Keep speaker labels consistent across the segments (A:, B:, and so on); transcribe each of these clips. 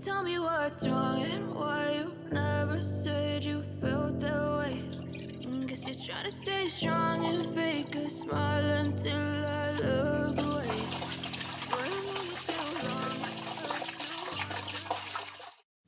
A: Tell me what's wrong and why you never said you felt that way. Guess you're trying to stay strong and fake a smile until I look away. But I know you feel wrong.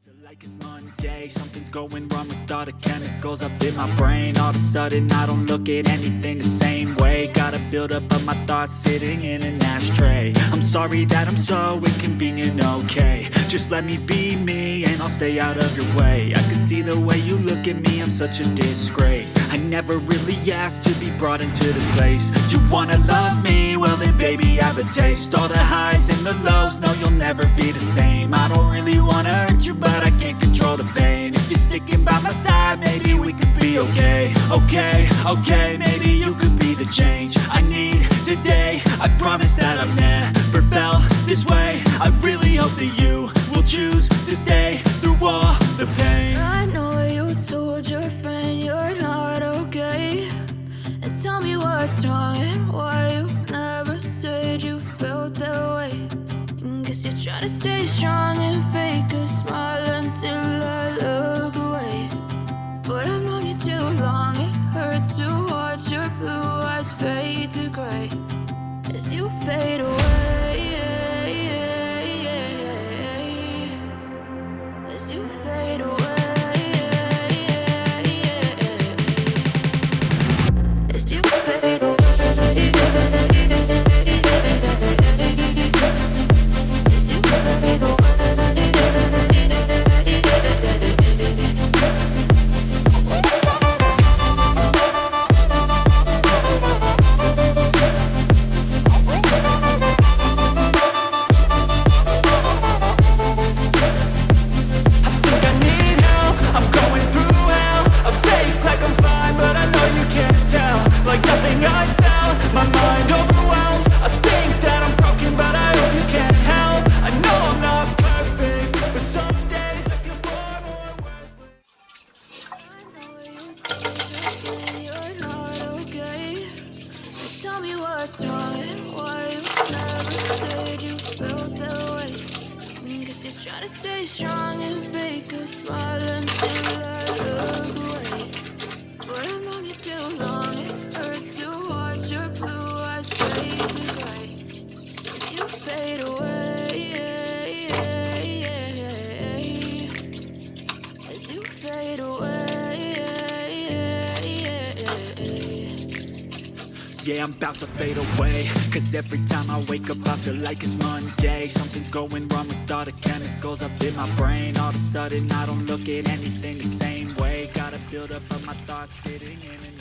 B: Feel like it's Monday, something's going wrong with all the chemicals up in my brain. All of a sudden I don't look at anything the same way. Gotta build up of my thoughts sitting in an ashtray. I'm sorry that I'm so inconvenient, okay. Just let me be me and I'll stay out of your way. I can see the way you look at me, I'm such a disgrace. I never really asked to be brought into this place. You wanna love me? Well then baby have a taste. All the highs and the lows, no you'll never be the same. I don't really wanna hurt you but I can't control the pain. If you're sticking by my side, maybe we could be okay. Okay, maybe you could be the change I need today. I promise that I've never felt this way. I really hope that you will choose to stay through all the pain.
A: I know you told your friend you're not okay. And tell me what's wrong and why you never said you felt that way. Guess you're trying to stay strong and fake a smile until I look away. But I've known you too long, it hurts to watch your blue eyes fade to gray as you fade away. As you fade away. As you fade away. Tell me what's wrong and why you never said you felt that way. Guess you're trying to stay strong and fake a smile until I look away. But I've known you too long, it hurts to watch your blue eyes fade to gray as you fade away. As you fade away.
B: Yeah, I'm about to fade away. Cause every time I wake up I feel like it's Monday. Something's going wrong with all the chemicals up in my brain. All of a sudden I don't look at anything the same way. Gotta build up of my thoughts sitting in an